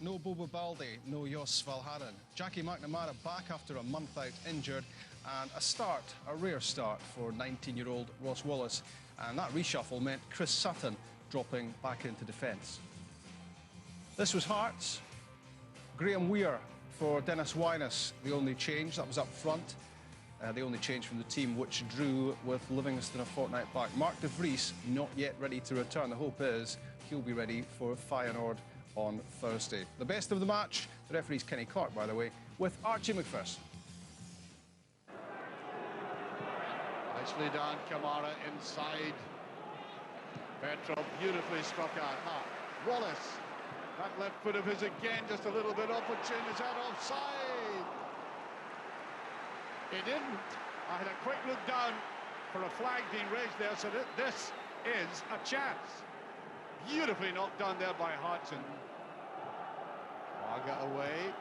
No Bobo Baldi, no Jos Valhaeren. Jackie McNamara back after a month out injured, and a rare start for 19-year-old Ross Wallace. And that reshuffle meant Chris Sutton dropping back into defence. This was Hearts. Graham Weir for Dennis Wyness, the only change. That was up front. The only change from the team which drew with Livingston a fortnight back. Mark de Vries not yet ready to return. The hope is he'll be ready for Feyenoord on Thursday. The best of the match, the referee's Kenny Clark, by the way, with Archie McPherson. Nicely done, Kamara inside. Petrov beautifully struck out. Wallace, that left foot of his again, just a little bit opportune. Is that offside? It didn't. I had a quick look down for a flag being raised there, so this is a chance. Beautifully knocked down there by Hodgson. Waga away.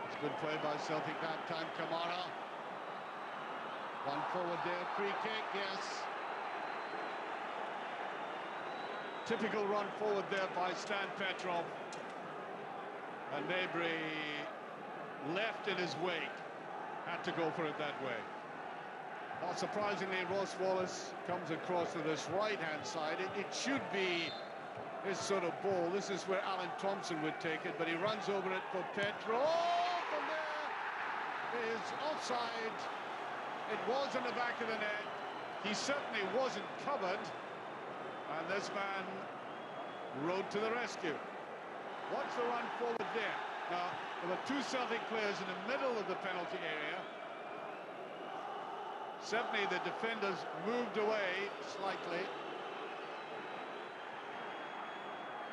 It's good play by Celtic that time. Kamara. One forward there, free kick, yes. Typical run forward there by Stan Petrov. And Maybury left in his wake. Had to go for it that way. Not surprisingly, Ross Wallace comes across to this right-hand side. It should be his sort of ball. This is where Alan Thompson would take it, but he runs over it for Petrov. From there is offside. It was in the back of the net. He certainly wasn't covered. And this man rode to the rescue. What's the run forward there? Now, there were two Celtic players in the middle of the penalty area. Certainly the defenders moved away slightly.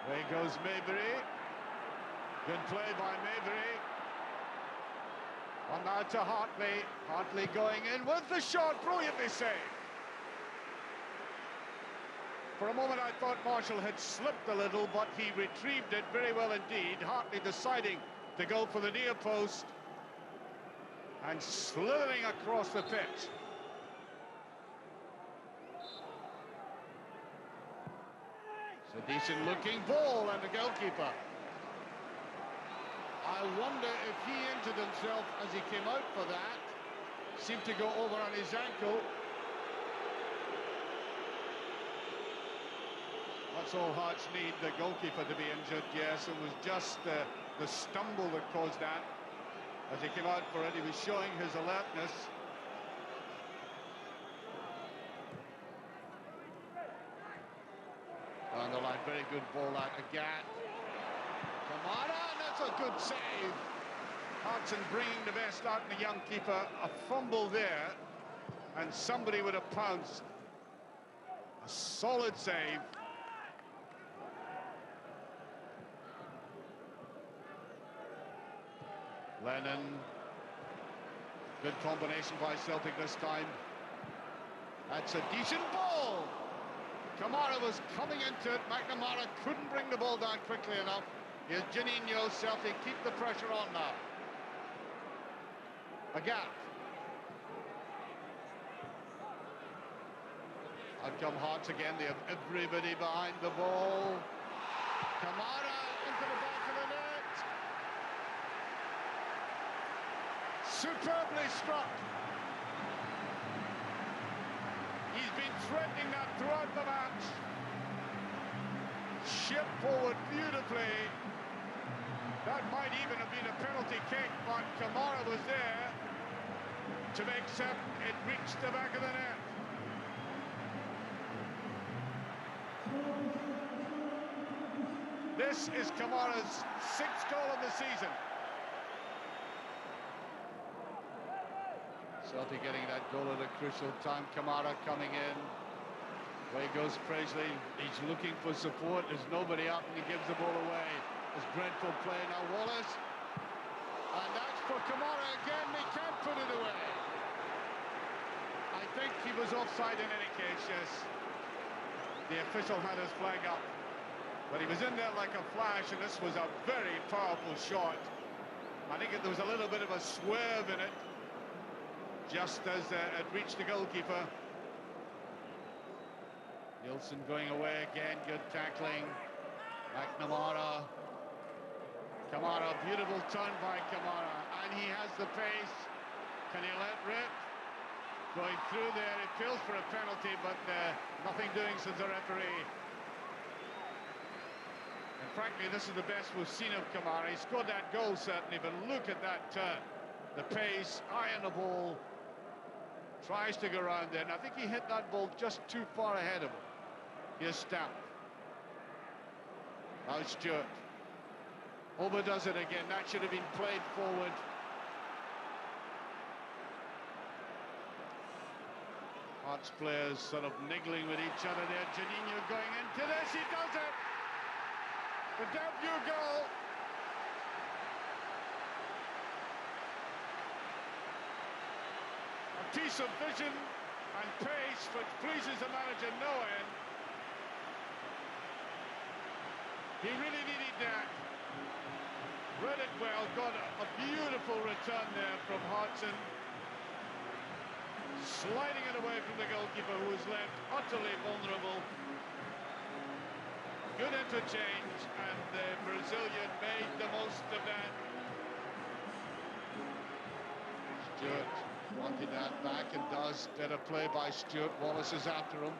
There goes Maybury. Good play by Maybury. On now to Hartley. Hartley going in with the shot. Brilliantly saved. For a moment I thought Marshall had slipped a little, but he retrieved it very well indeed. Hartley deciding to go for the near post and slithering across the pitch. It's a decent looking ball, and the goalkeeper. I wonder if he injured himself as he came out for that. Seemed to go over on his ankle. That's all Hearts need, the goalkeeper to be injured. Yes, it was just the stumble that caused that. As he came out for it, he was showing his alertness. Down the line, very good ball out again. Kamara, that's a good save. Hodgson bringing the best out in the young keeper. A fumble there, and somebody would have pounced. A solid save. Lennon. Good combination by Celtic this time. That's a decent ball. Kamara was coming into it. McNamara couldn't bring the ball down quickly enough. Here's Janino. Celtic keep the pressure on now. A gap. Out come Hearts again. They have everybody behind the ball. Kamara into the back of the net. Superbly struck. He's been threatening that throughout the match. Shipped forward beautifully. That might even have been a penalty kick, but Kamara was there to make certain it reached the back of the net. This is Kamara's 6th goal of the season. Celtic getting that goal at a crucial time. Kamara coming in. Away goes Presley. He's looking for support. There's nobody up, and he gives the ball away. It's dreadful play now. Wallace. And that's for Kamara again. He can't put it away. I think he was offside in any case, yes. The official had his flag up. But he was in there like a flash, and this was a very powerful shot. I think there was a little bit of a swerve in it, just as it reached the goalkeeper. Nielsen going away again, good tackling. McNamara Kamara, beautiful turn by Kamara, and he has the pace. Can he let rip? Going through there, it feels for a penalty, but nothing doing, says the referee. And frankly, this is the best we've seen of Kamara. He scored that goal, certainly, but look at that turn. The pace, eye on the ball, tries to go around there, and I think he hit that ball just too far ahead of him. Here's Stamp. Now Stewart. Overdoes it again. That should have been played forward. Hearts players sort of niggling with each other there. Janino going into this. He does it. The debut goal. A piece of vision and pace which pleases the manager no end. He really needed that. Read it well, got a beautiful return there from Hodgson. Sliding it away from the goalkeeper, who was left utterly vulnerable. Good interchange, and the Brazilian made the most of that. Stewart wanted that back and does. Better play by Stewart. Wallace is after him.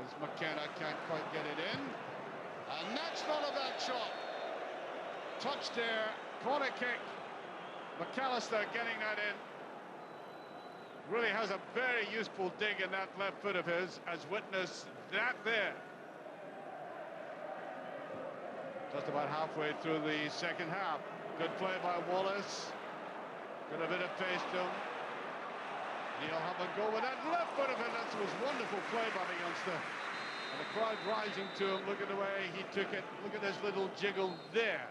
There's McKenna, can't quite get it in. And that's not a bad shot. Touch there, corner kick. McAllister getting that in. Really has a very useful dig in that left foot of his, as witness that there. Just about halfway through the second half. Good play by Wallace. Got a bit of pace to him. He'll have a go with that left foot of it. That was wonderful play by the youngster. And the crowd rising to him. Look at the way he took it. Look at this little jiggle there.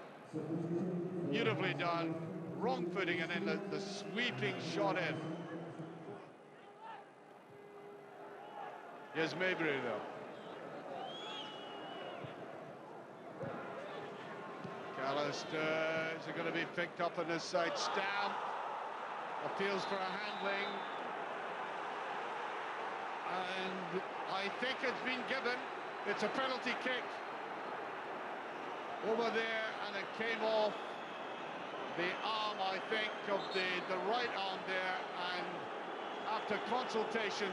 Beautifully done. Wrong footing, and then the sweeping shot in. Here's Maybury, though. McAllister, is it going to be picked up on this side? Stamp appeals for a handling. And I think it's been given. It's a penalty kick over there, and it came off the arm, I think, of the right arm there, and after consultation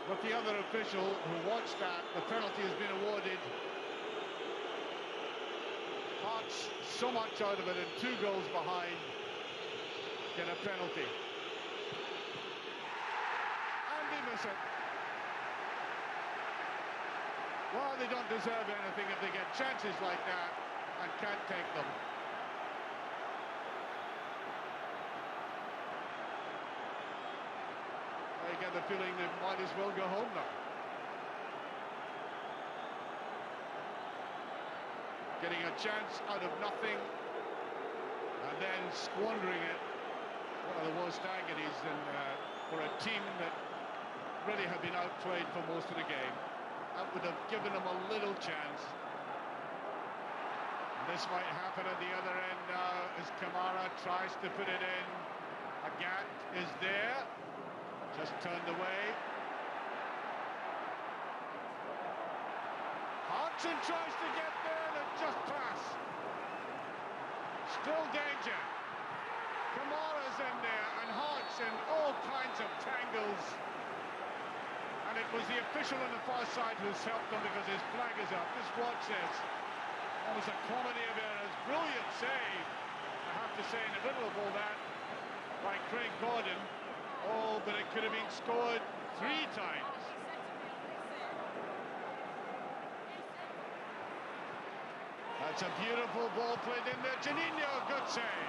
with the other official who watched that, the penalty has been awarded. Hearts so much out of it, and 2 goals behind, get a penalty. And they miss it. Well, they don't deserve anything if they get chances like that and can't take them. I get the feeling they might as well go home now. Getting a chance out of nothing and then squandering it. One of the worst agonies for a team that really have been outplayed for most of the game. That would have given them a little chance. And this might happen at the other end now as Kamara tries to put it in. Agat is there, just turned away. Hodgson tries to get there and it just passed. Still danger. Kamara's in there and Hodgson, all kinds of tangles. And it was the official on the far side who's helped them because his flag is up. Just watch this. Almost a comedy of errors. Brilliant save, I have to say, in the middle of all that, by Craig Gordon. Oh, but it could have been scored 3 times. That's a beautiful ball played in there. Janino, good save.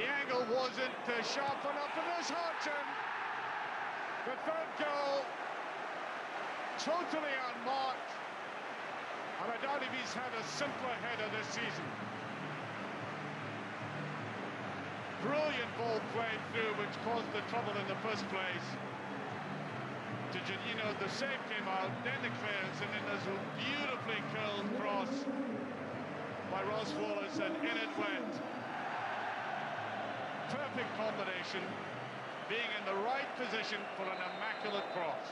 The angle wasn't sharp enough, and there's Hodgson. The third goal, totally unmarked, and I doubt if he's had a simpler header this season. Brilliant ball played through, which caused the trouble in the first place. To Janino, the save came out, then the clearance, and then there's a beautifully curled cross by Ross Wallace, and in it went. Perfect combination. Being in the right position for an immaculate cross.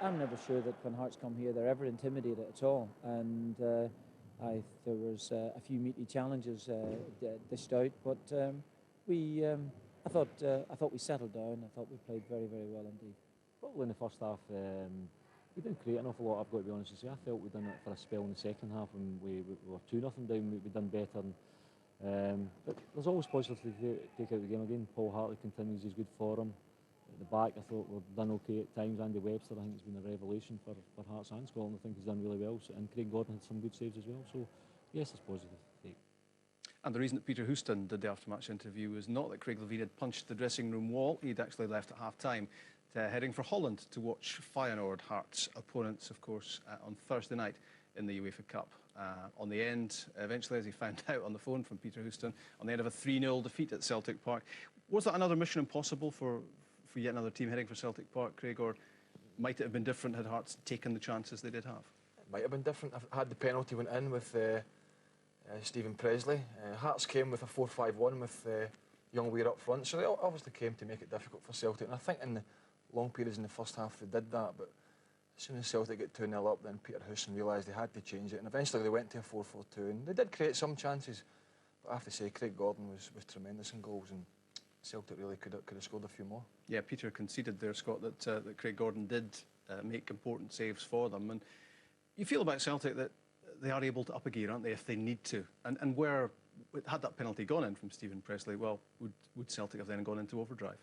I'm never sure that when Hearts come here they're ever intimidated at all. And there was a few meaty challenges dished out, but I thought we settled down. I thought we played very, very well indeed. Probably in the first half, we didn't create an awful lot, I've got to be honest with you. I felt we'd done it for a spell in the second half when we were 2-0 down, we'd done better. But there's always positives to take out of the game again. Paul Hartley continues his good form. At the back, I thought we've done okay at times. Andy Webster, I think, has been a revelation for Hearts and Scotland. I think he's done really well. And Craig Gordon had some good saves as well. So, yes, it's positive to take. And the reason that Peter Houston did the after-match interview was not that Craig Levein had punched the dressing room wall. He'd actually left at half-time, heading for Holland to watch Feyenoord, Hearts' opponents, of course, on Thursday night in the UEFA Cup. On the end, eventually, as he found out on the phone from Peter Houston, on the end of a 3-0 defeat at Celtic Park. Was that another mission impossible for yet another team heading for Celtic Park, Craig, or might it have been different had Hearts taken the chances they did have? It might have been different. Had the penalty went in with Stephen Presley. Hearts came with a 4-5-1 with Young Weir up front, so they obviously came to make it difficult for Celtic. And I think in the long periods in the first half they did that, but as soon as Celtic got 2-0 up, then Peter Houston realised they had to change it, and eventually they went to a 4-4-2, and they did create some chances. But I have to say, Craig Gordon was tremendous in goals, and Celtic really could have scored a few more. Yeah, Peter conceded there, Scott, that Craig Gordon did make important saves for them. And you feel about Celtic that they are able to up a gear, aren't they, if they need to? And where, had that penalty gone in from Stephen Presley, well, would Celtic have then gone into overdrive?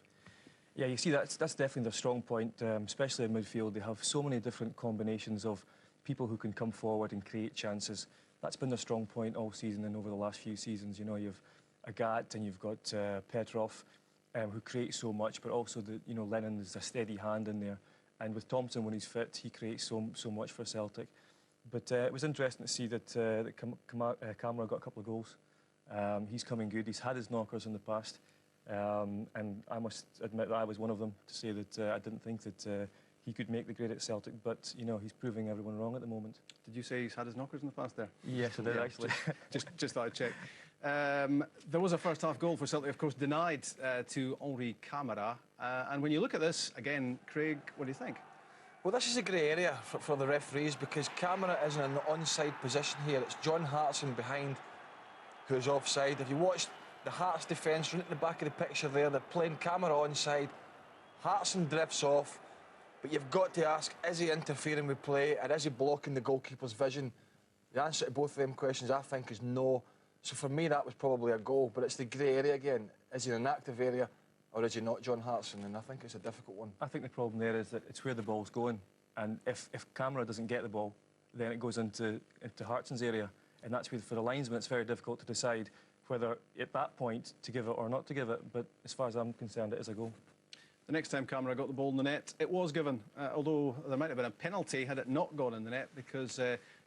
Yeah, you see, that's definitely their strong point, especially in midfield. They have so many different combinations of people who can come forward and create chances. That's been their strong point all season and over the last few seasons. You know, you've Agat and you've got Petrov, who create so much, but also Lennon is a steady hand in there. And with Thompson, when he's fit, he creates so much for Celtic. But it was interesting to see that Camara got a couple of goals. He's coming good. He's had his knockers in the past. And I must admit that I was one of them to say that I didn't think that he could make the grade at Celtic, but he's proving everyone wrong at the moment. Did you say he's had his knockers in the past there? Yes, I did, actually. just thought I'd check. There was a first half goal for Celtic, of course, denied to Henri Camara. And when you look at this, again, Craig, what do you think? Well, this is a grey area for the referees, because Camara is in an onside position here. It's John Hartson behind who's offside. If you watch the Hearts defence right at the back of the picture there, they're playing Camara onside. Hartson drifts off, but you've got to ask, is he interfering with play and is he blocking the goalkeeper's vision? The answer to both of them questions, I think, is no. So for me, that was probably a goal, but it's the grey area again. Is he in an active area or is he not, John Hartson? And I think it's a difficult one. I think the problem there is that it's where the ball's going, and if Camara doesn't get the ball, then it goes into Hartson's area, and that's where, for the linesman, it's very difficult to decide whether at that point to give it or not to give it. But as far as I'm concerned, it is a goal. The next time Camara got the ball in the net, it was given, although there might have been a penalty had it not gone in the net, because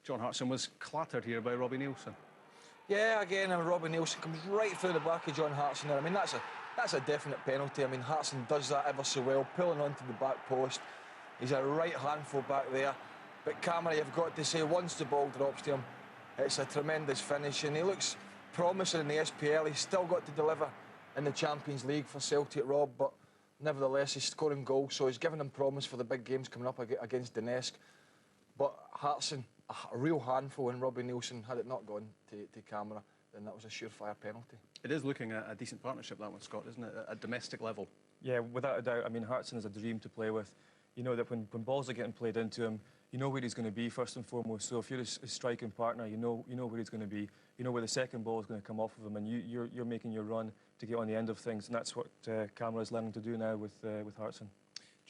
John Hartson was clattered here by Robbie Neilson. Yeah, again, and Robbie Neilson comes right through the back of John Hartson there. I mean, that's a definite penalty. I mean, Hartson does that ever so well, pulling onto the back post. He's a right handful back there. But Camara, you've got to say, once the ball drops to him, it's a tremendous finish, and he looks promising in the SPL. He's still got to deliver in the Champions League for Celtic, Rob, but nevertheless he's scoring goals, so he's giving him promise for the big games coming up against Donetsk. But Hartson, a real handful, and Robbie Neilson, had it not gone to Camara, then that was a surefire penalty. It is looking at a decent partnership, that one, Scott, isn't it, at domestic level? Yeah, without a doubt. I mean, Hartson is a dream to play with. You know that when balls are getting played into him, you know where he's going to be first and foremost. So if you're his striking partner, you know where he's going to be. You know where the second ball is going to come off of him, and you're making your run to get on the end of things, and that's what Camara's learning to do now with Hartson.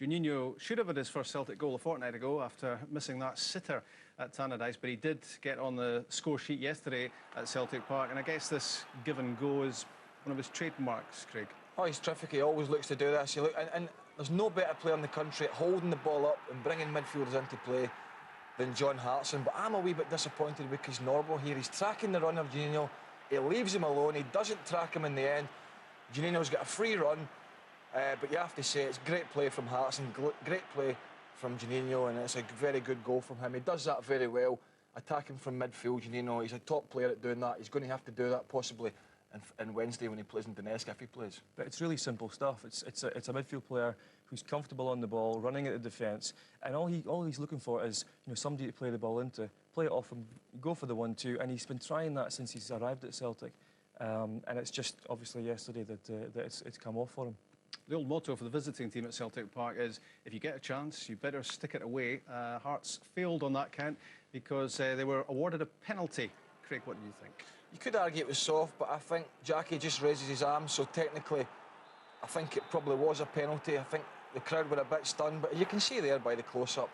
Juninho should have had his first Celtic goal a fortnight ago after missing that sitter at Tannadice, but he did get on the score sheet yesterday at Celtic Park, and I guess this give and go is one of his trademarks, Craig. Oh, he's terrific. He always looks to do this. And there's no better player in the country at holding the ball up and bringing midfielders into play than John Hartson. But I'm a wee bit disappointed with Chris Norbo here. He's tracking the run of Juninho. He leaves him alone. He doesn't track him in the end. Juninho's got a free run. But you have to say, it's great play from Hartson, great play from Juninho, and it's a very good goal from him. He does that very well, attacking from midfield. Juninho, he's a top player at doing that. He's going to have to do that possibly and Wednesday when he plays in Donetsk, if he plays. But it's really simple stuff. It's a midfield player who's comfortable on the ball, running at the defence, and all he's looking for is somebody to play the ball into, play it off him, go for the 1-2, and he's been trying that since he's arrived at Celtic, and it's just obviously yesterday that it's come off for him. The old motto for the visiting team at Celtic Park is, if you get a chance, you better stick it away. Hearts failed on that count because they were awarded a penalty. Craig, what do you think? You could argue it was soft, but I think Jackie just raises his arm, so technically I think it probably was a penalty. I think the crowd were a bit stunned, but you can see there by the close-up,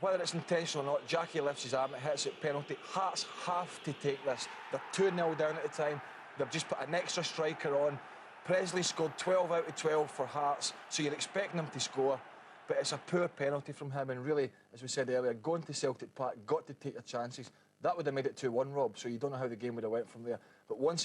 whether it's intentional or not, Jackie lifts his arm, it hits it, penalty. Hearts have to take this. They're 2-0 down at the time. They've just put an extra striker on. Presley scored 12 out of 12 for Hearts, so you're expecting him to score, but it's a poor penalty from him, and really, as we said earlier, going to Celtic Park, got to take your chances. That would have made it 2-1, Rob, so you don't know how the game would have went from there. But once